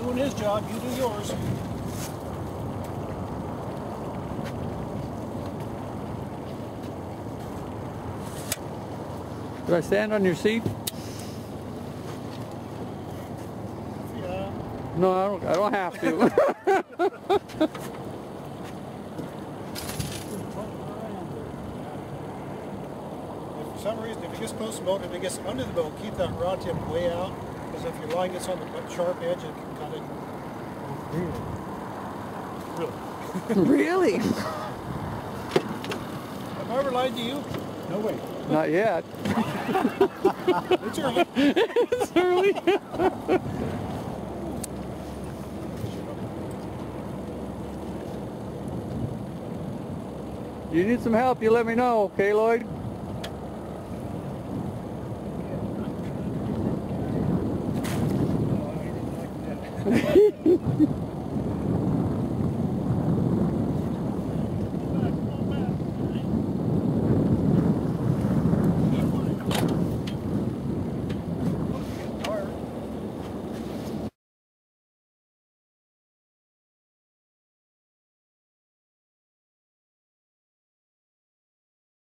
doing his job, you do yours. Do I stand on your seat? Yeah. No, I don't have to. If for some reason, if it gets close to the boat, if it gets under the boat, keep that rod tip way out, because if your line gets on the sharp edge, it can kind of... Really? Really? Have I ever lied to you? No way. Not yet. It's early. It's early. You need some help, you let me know, okay, Lloyd? No, I didn't like that.